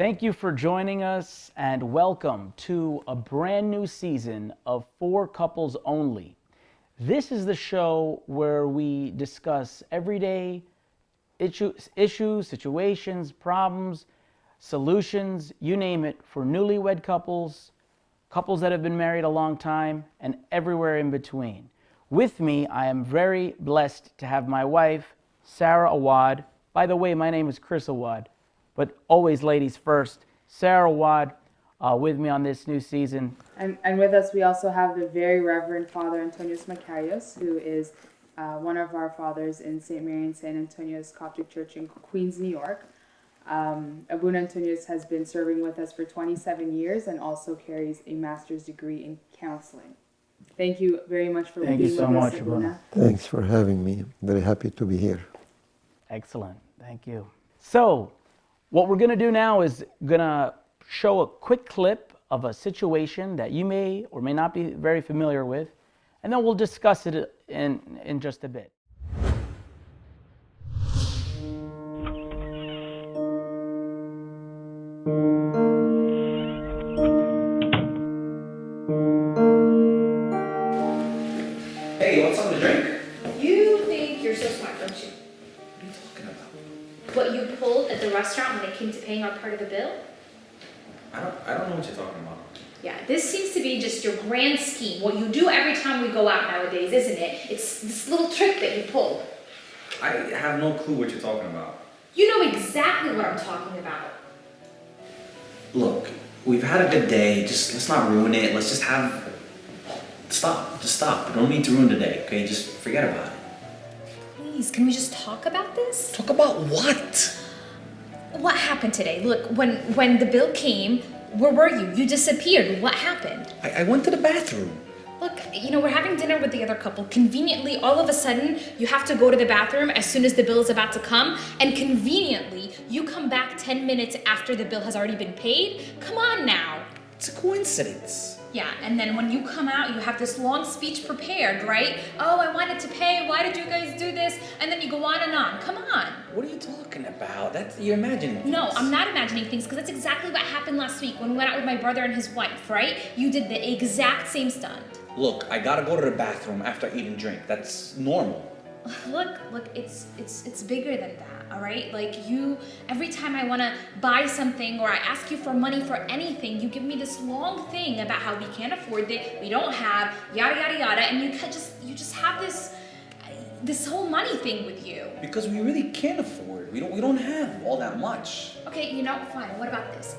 Thank you for joining us and welcome to a brand new season of For Couples Only. This is the show where we discuss everyday issues, situations, problems, solutions, you name it, for newlywed couples, couples that have been married a long time, and everywhere in between. With me, I am very blessed to have my wife, Sarah Awad. By the way, my name is Chris Awad, but always ladies first. Sarah Awad with me on this new season. And with us, we also have the very Reverend Father Antonios Makarios, who is one of our fathers in St. Mary and St. Antonios Coptic Church in Queens, New York. Abuna Antonios has been serving with us for 27 years and also carries a master's degree in counseling. Thank you very much for being with us, Abuna. Thanks for having me. Very happy to be here. Excellent. Thank you. So, what we're going to do now is going to show a quick clip of a situation that you may or may not be very familiar with, and then we'll discuss it in just a bit. Hey, you want something to drink? You think you're so smart, don't you? What are you talking about? What you pulled at the restaurant when it came to paying our part of the bill? I don't know what you're talking about. Yeah, this seems to be just your grand scheme. What you do every time we go out nowadays, isn't it? It's this little trick that you pulled. I have no clue what you're talking about. You know exactly what I'm talking about. Look, we've had a good day. Let's not ruin it. Let's just have... Stop. Just stop. We don't need to ruin the day, okay? Just forget about it. Please, can we just talk about this? Talk about what? What happened today? Look, when the bill came, where were you? You disappeared. What happened? I went to the bathroom. Look, we're having dinner with the other couple. Conveniently, all of a sudden, you have to go to the bathroom as soon as the bill is about to come. And conveniently, you come back 10 minutes after the bill has already been paid. Come on now. It's a coincidence. Yeah, and then when you come out, you have this long speech prepared, right? Oh, I wanted to pay. Why did you guys do this? And then you go on and on. Come on. What are you talking about? You're imagining things. No, I'm not imagining things because that's exactly what happened last week when we went out with my brother and his wife, right? You did the exact same stunt. Look, I gotta go to the bathroom after I eat and drink. That's normal. Look, it's bigger than that, all right? Like every time I want to buy something or I ask you for money for anything, you give me this long thing about how we can't afford it, we don't have, yada, yada, yada, and you just have this whole money thing with you. Because we really can't afford. We don't have all that much. Okay, fine, what about this?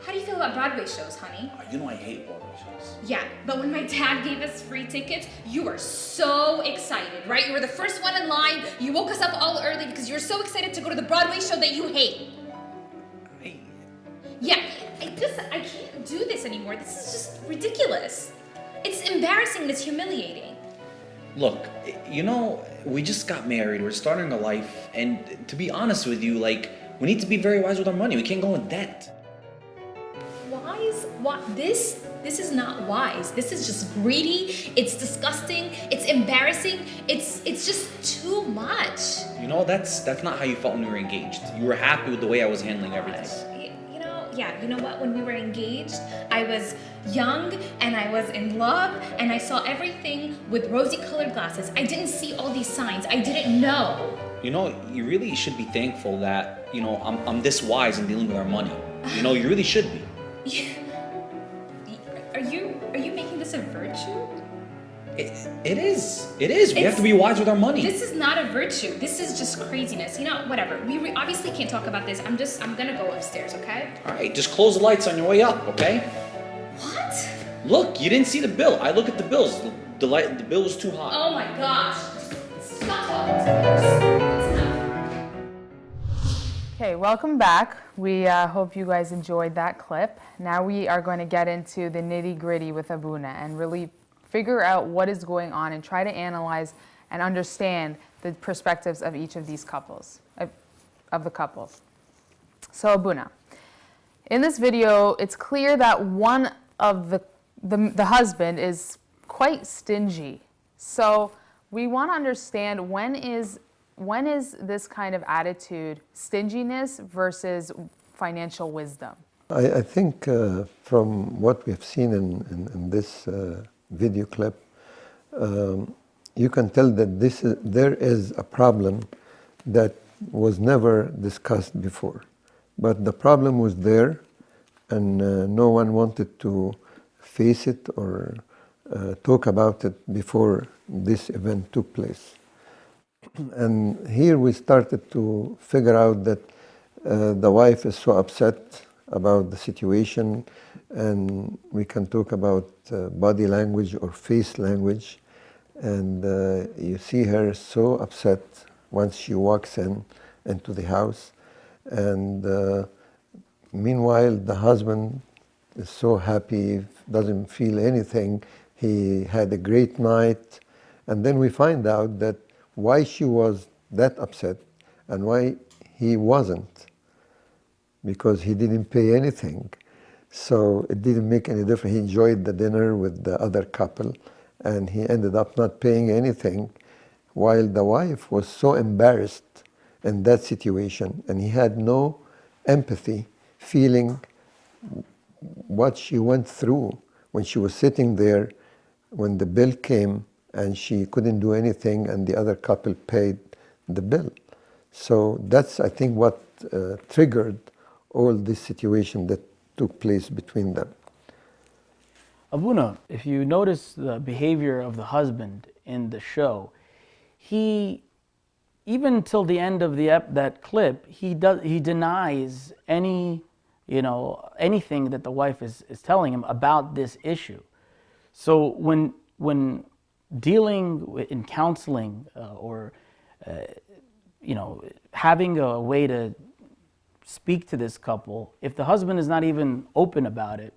How do you feel about Broadway shows, honey? You know I hate Broadway shows. Yeah, but when my dad gave us free tickets, you were so excited, right? You were the first one in line. You woke us up all early because you were so excited to go to the Broadway show that you hate. Yeah, I can't do this anymore. This is just ridiculous. It's embarrassing and it's humiliating. Look, we just got married. We're starting a life. And to be honest with you, we need to be very wise with our money. We can't go in debt. Wise? What? This is not wise. This is just greedy. It's disgusting. It's embarrassing. It's just too much. That's not how you felt when we were engaged. You were happy with the way I was handling everything. You know what? When we were engaged, I was young and I was in love and I saw everything with rosy-colored glasses. I didn't see all these signs. I didn't know. You really should be thankful that, I'm this wise in dealing with our money. You really should be. Are you making this a virtue? It is. We have to be wise with our money. This is not a virtue. This is just craziness. Whatever. We obviously can't talk about this. I'm gonna go upstairs, okay? All right, just close the lights on your way up, okay? What? Look, you didn't see the bill. I look at the bills. The bill was too high. Oh my gosh. Stop talking to me. That's enough. Okay, welcome back. We hope you guys enjoyed that clip. Now we are going to get into the nitty-gritty with Abuna and really figure out what is going on and try to analyze and understand the perspectives of each of these couples, of the couples. So Abuna, in this video, it's clear that one of the husband is quite stingy. So we want to understand when is this kind of attitude stinginess versus financial wisdom? I think from what we've seen in this video clip, you can tell that there is a problem that was never discussed before. But the problem was there, and no one wanted to face it or talk about it before this event took place. And here we started to figure out that the wife is so upset about the situation, and we can talk about body language or face language. And you see her so upset once she walks into the house. And meanwhile, the husband is so happy, doesn't feel anything. He had a great night. And then we find out that why she was that upset and why he wasn't. Because he didn't pay anything. So it didn't make any difference. He enjoyed the dinner with the other couple, and he ended up not paying anything, while the wife was so embarrassed in that situation, and he had no empathy, feeling what she went through when she was sitting there, when the bill came, and she couldn't do anything, and the other couple paid the bill. So that's, I think, what triggered all this situation that took place between them. Abuna, if you notice the behavior of the husband in the show, he, even till the end of that clip, he denies any, anything that the wife is telling him about this issue. So when dealing in counseling or having a way to speak to this couple, if the husband is not even open about it,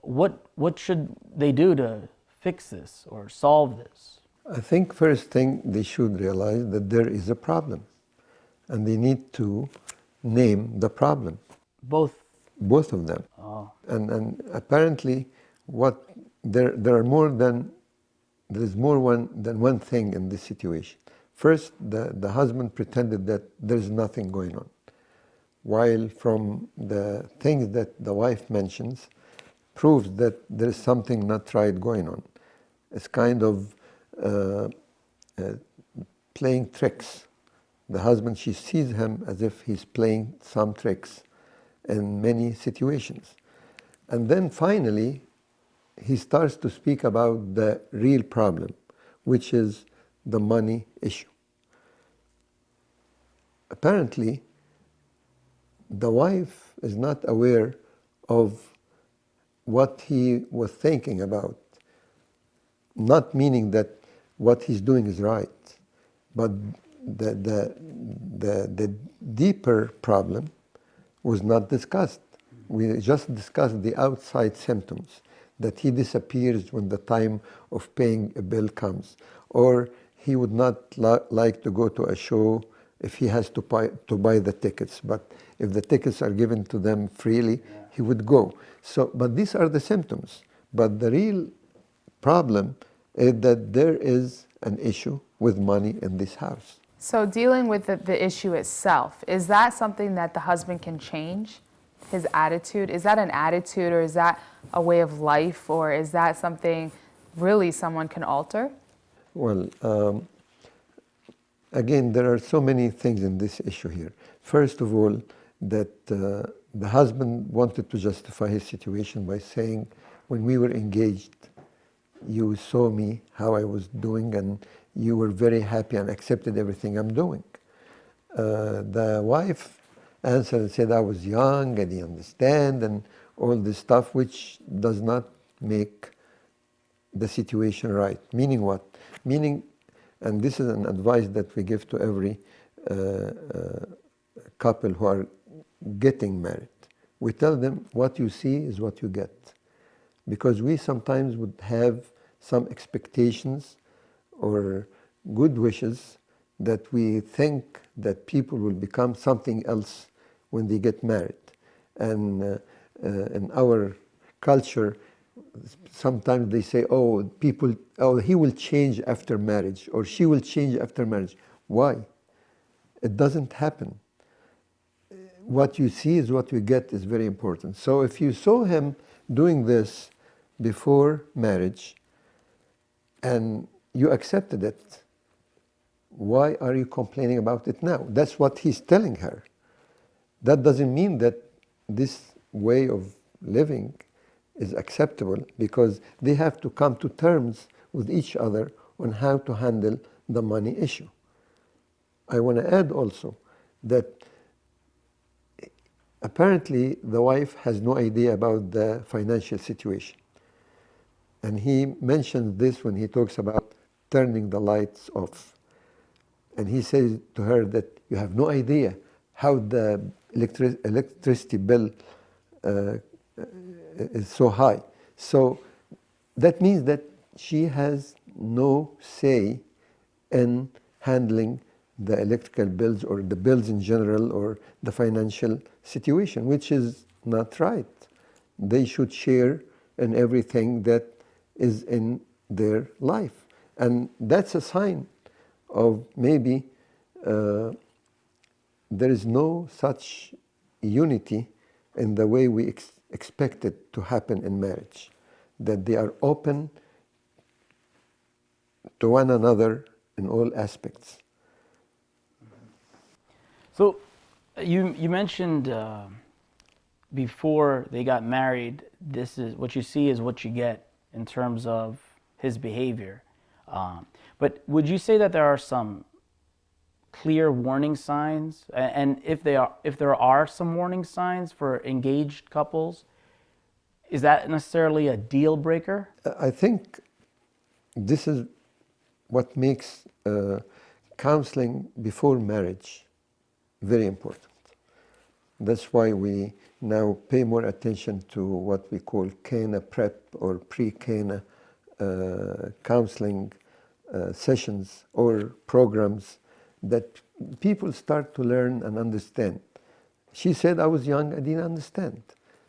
what should they do to fix this or solve this? I think first thing, they should realize that there is a problem, and they need to name the problem. Both of them. Oh. And apparently there is more than one thing in this situation. First, the husband pretended that there's nothing going on, while from the things that the wife mentions proves that there's something not right going on. It's kind of playing tricks. The husband, she sees him as if he's playing some tricks in many situations. And then finally, he starts to speak about the real problem, which is the money issue. Apparently, the wife is not aware of what he was thinking about, not meaning that what he's doing is right, but the deeper problem was not discussed. We just discussed the outside symptoms, that he disappears when the time of paying a bill comes, or he would not like to go to a show if he has to buy the tickets, but if the tickets are given to them freely, he would go. So, but these are the symptoms. But the real problem is that there is an issue with money in this house. So dealing with the issue itself, is that something that the husband can change? His attitude? Is that an attitude, or is that a way of life, or is that something really someone can alter? Well, again, there are so many things in this issue here. First of all, that the husband wanted to justify his situation by saying, when we were engaged, you saw me, how I was doing, and you were very happy and accepted everything I'm doing. The wife answered and said, I was young, I didn't understand, and all this stuff, which does not make the situation right. Meaning what? Meaning, and this is an advice that we give to every couple who are getting married. We tell them, what you see is what you get. Because we sometimes would have some expectations or good wishes that we think that people will become something else when they get married. And in our culture, sometimes they say, he will change after marriage, or she will change after marriage. Why? It doesn't happen. what you see is what you get is very important. So if you saw him doing this before marriage and you accepted it, why are you complaining about it now? That's what he's telling her. That doesn't mean that this way of living is acceptable, because they have to come to terms with each other on how to handle the money issue. I want to add also that apparently the wife has no idea about the financial situation. And he mentions this when he talks about turning the lights off. And he says to her that you have no idea how the electricity bill is so high. So that means that she has no say in handling the electrical bills or the bills in general or the financial situation, which is not right. They should share in everything that is in their life. And that's a sign of maybe there is no such unity in the way we expect it to happen in marriage, that they are open to one another in all aspects. So you mentioned before they got married, this is what you see is what you get in terms of his behavior. But would you say that there are some clear warning signs, and if there are some warning signs for engaged couples, is that necessarily a deal breaker? I think this is what makes counseling before marriage very important. That's why we now pay more attention to what we call Cana prep or pre-Cana counseling sessions or programs that people start to learn and understand. She said, I was young, I didn't understand.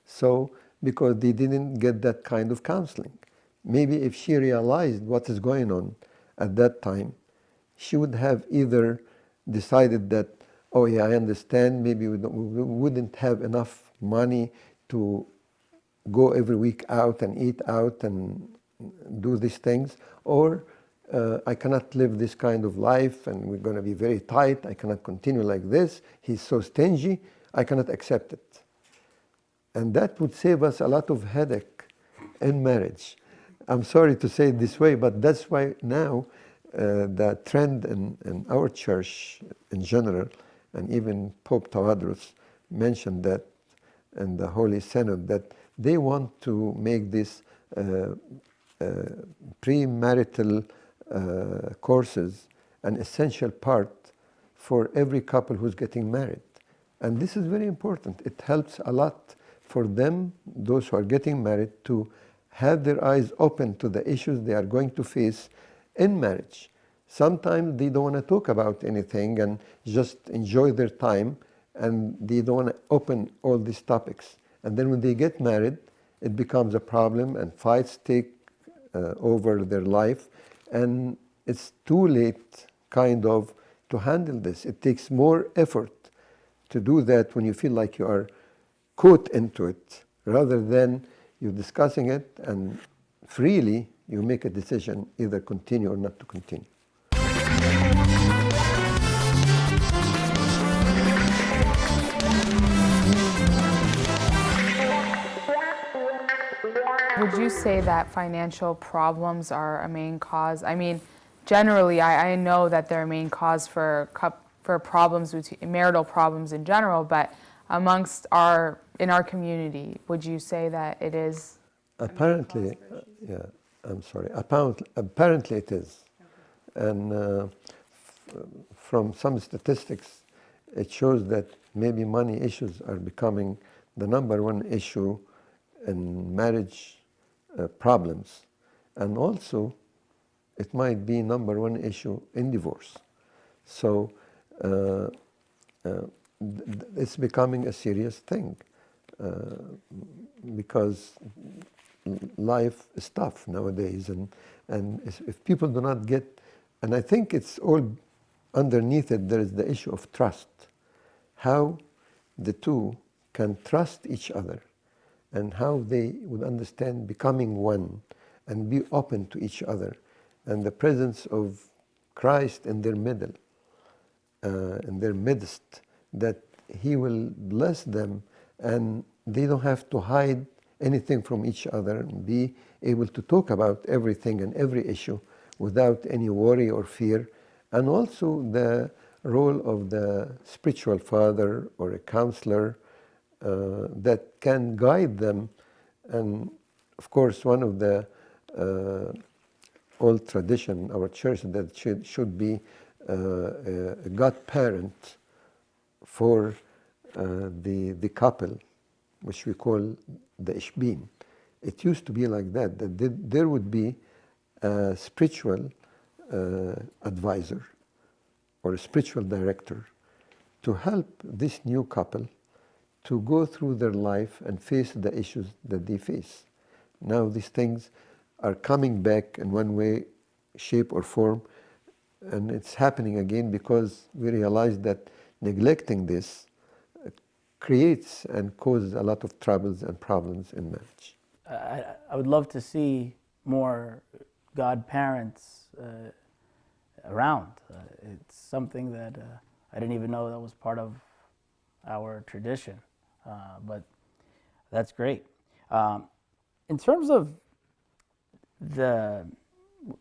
So, because they didn't get that kind of counseling. Maybe if she realized what is going on at that time, she would have either decided that, oh yeah, I understand, maybe we wouldn't have enough money to go every week out and eat out and do these things, or I cannot live this kind of life and we're going to be very tight, I cannot continue like this, he's so stingy, I cannot accept it. And that would save us a lot of headache in marriage. I'm sorry to say it this way, but that's why now the trend in our church in general, and even Pope Tawadros mentioned that in the Holy Synod, that they want to make this premarital courses an essential part for every couple who's getting married. And this is very important. It helps a lot for them, those who are getting married, to have their eyes open to the issues they are going to face in marriage. Sometimes they don't want to talk about anything and just enjoy their time, and they don't want to open all these topics. And then when they get married, it becomes a problem and fights take over their life, and it's too late kind of to handle this. It takes more effort to do that when you feel like you are caught into it, rather than you discussing it and freely you make a decision either continue or not to continue. Would you say that financial problems are a main cause? I mean, generally, I know that they're a main cause for problems, marital problems in general, but in our community, would you say that it is? Apparently, yeah, I'm sorry. Apparently it is. Okay. And from some statistics, it shows that maybe money issues are becoming the number one issue in marriage problems. And also, it might be number one issue in divorce. So it's becoming a serious thing because life is tough nowadays, and if people do not get, and I think it's all underneath it, there is the issue of trust. How the two can trust each other and how they would understand becoming one and be open to each other, and the presence of Christ in their middle, in their midst, that He will bless them and they don't have to hide anything from each other and be able to talk about everything and every issue without any worry or fear. And also the role of the spiritual father or a counselor that can guide them. And of course, one of the old tradition, our church, that should be a godparent for the couple, which we call the ishbin. It used to be like that, there would be a spiritual advisor or a spiritual director to help this new couple to go through their life and face the issues that they face. Now these things are coming back in one way, shape or form, and it's happening again because we realize that neglecting this creates and causes a lot of troubles and problems in marriage. I would love to see more godparents around. It's something that I didn't even know that was part of our tradition, but that's great. In terms of the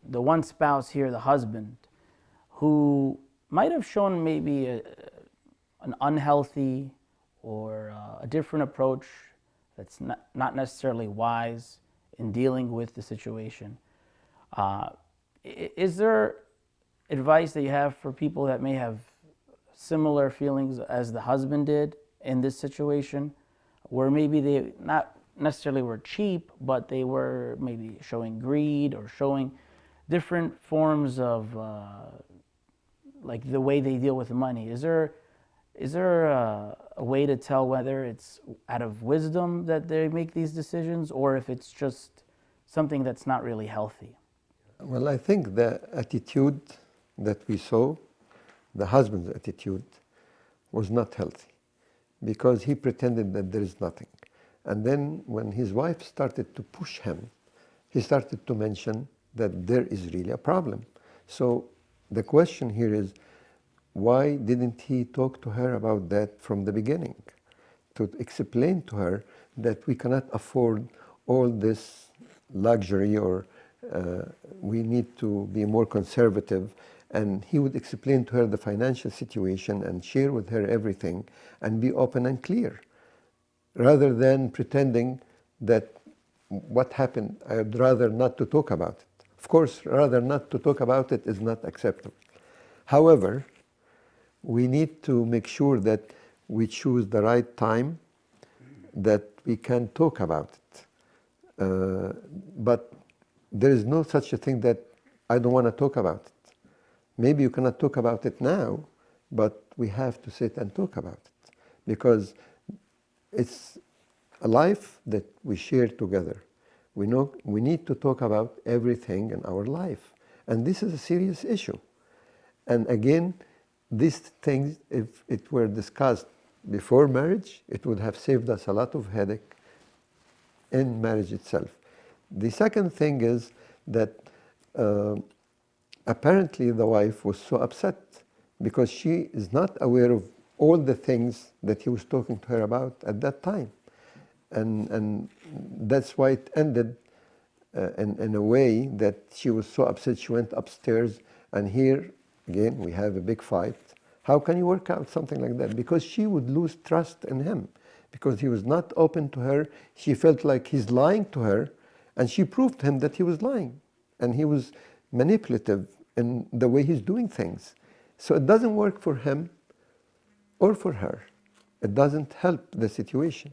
one spouse here, the husband, who might have shown maybe an unhealthy or a different approach that's not necessarily wise in dealing with the situation. Is there advice that you have for people that may have similar feelings as the husband did in this situation, where maybe they not necessarily were cheap, but they were maybe showing greed or showing different forms of like the way they deal with money? Is there a way to tell whether it's out of wisdom that they make these decisions, or if it's just something that's not really healthy? Well, I think the attitude that we saw, the husband's attitude, was not healthy because he pretended that there is nothing. And then when his wife started to push him, he started to mention that there is really a problem. So the question here is, why didn't he talk to her about that from the beginning? To explain to her that we cannot afford all this luxury, or we need to be more conservative. And he would explain to her the financial situation and share with her everything and be open and clear, rather than pretending that what happened, I'd rather not to talk about it. Of course, rather not to talk about it is not acceptable. However, we need to make sure that we choose the right time that we can talk about it. But there is no such a thing that I don't want to talk about it. Maybe you cannot talk about it now, but we have to sit and talk about it, because it's a life that we share together. We know we need to talk about everything in our life, and this is a serious issue. And again, these things, if it were discussed before marriage, it would have saved us a lot of headache in marriage itself. The second thing is that apparently the wife was so upset because she is not aware of all the things that he was talking to her about at that time. And that's why it ended in a way that she was so upset she went upstairs, and here again we have a big fight. How can you work out something like that? Because she would lose trust in him because he was not open to her. She felt like he's lying to her, and she proved to him that he was lying and he was manipulative in the way he's doing things. So it doesn't work for him or for her. It doesn't help the situation.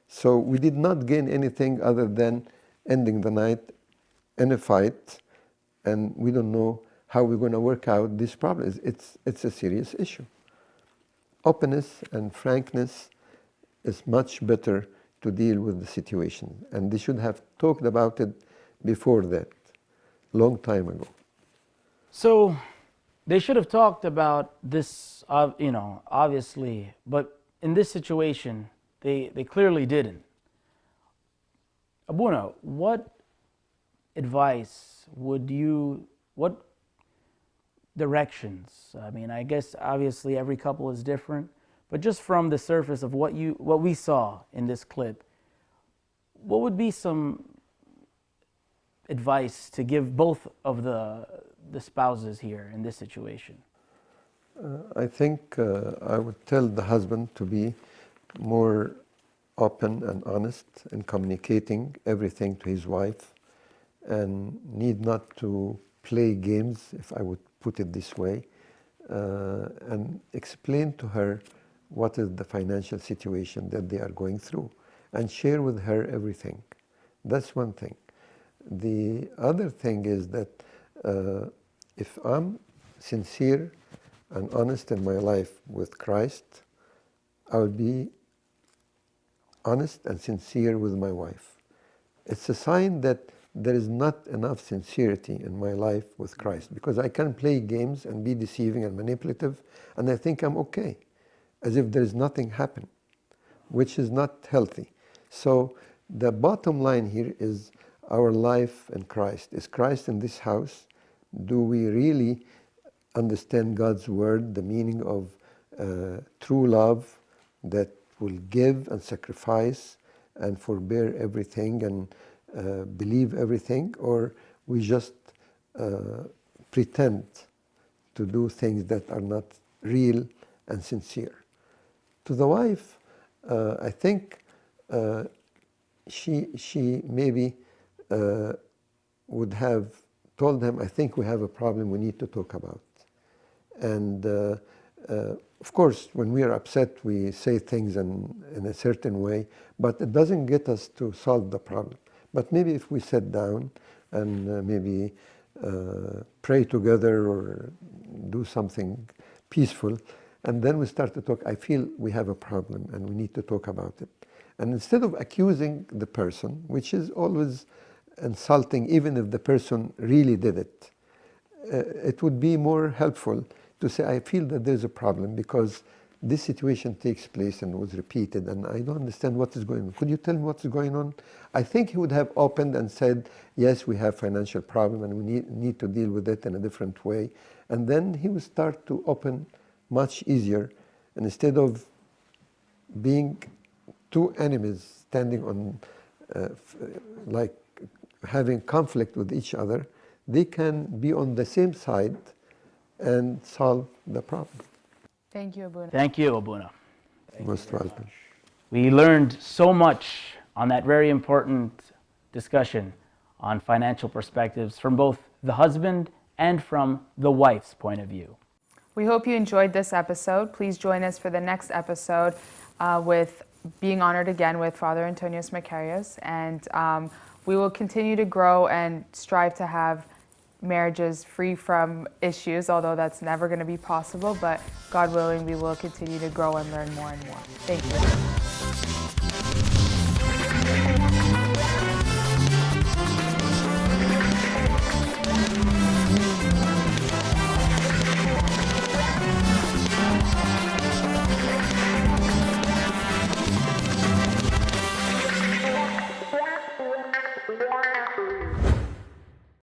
So we did not gain anything other than ending the night in a fight, and we don't know how we're going to work out these problems. It's a serious issue. Openness and frankness is much better to deal with the situation, and they should have talked about it before that, long time ago. So they should have talked about this, obviously, but in this situation, they clearly didn't. Abuna, what advice what directions? I mean, I guess obviously every couple is different, but just from the surface of what we saw in this clip, what would be some advice to give both of the spouses here in this situation? I think I would tell the husband to be more open and honest in communicating everything to his wife, and need not to play games, if I would put it this way, and explain to her what is the financial situation that they are going through, and share with her everything. That's one thing. The other thing is that if I'm sincere and honest in my life with Christ, I will be honest and sincere with my wife. It's a sign that there is not enough sincerity in my life with Christ, because I can play games and be deceiving and manipulative, and I think I'm okay, as if there is nothing happened, which is not healthy. So the bottom line here is our life in Christ. Is Christ in this house? Do we really understand God's word, the meaning of true love that will give and sacrifice and forbear everything and believe everything, or we just pretend to do things that are not real and sincere? To the wife, I think she maybe would have told him, I think we have a problem we need to talk about. And of course, when we are upset, we say things in a certain way, but it doesn't get us to solve the problem. But maybe if we sit down and maybe pray together or do something peaceful, and then we start to talk, I feel we have a problem and we need to talk about it. And instead of accusing the person, which is always insulting, even if the person really did it, it would be more helpful to say, I feel that there's a problem because this situation takes place and was repeated, and I don't understand what is going on. Could you tell me what's going on? I think he would have opened and said, yes, we have financial problem and we need to deal with it in a different way. And then he would start to open much easier. And instead of being two enemies standing on, like having conflict with each other, they can be on the same side and solve the problem. Thank you, Abuna. Thank you, Abuna. Most welcome. We learned so much on that very important discussion on financial perspectives from both the husband and from the wife's point of view. We hope you enjoyed this episode. Please join us for the next episode with being honored again with Father Antonios Macarios. And we will continue to grow and strive to have marriages free from issues, although that's never going to be possible. But God willing, we will continue to grow and learn more and more. Thank you.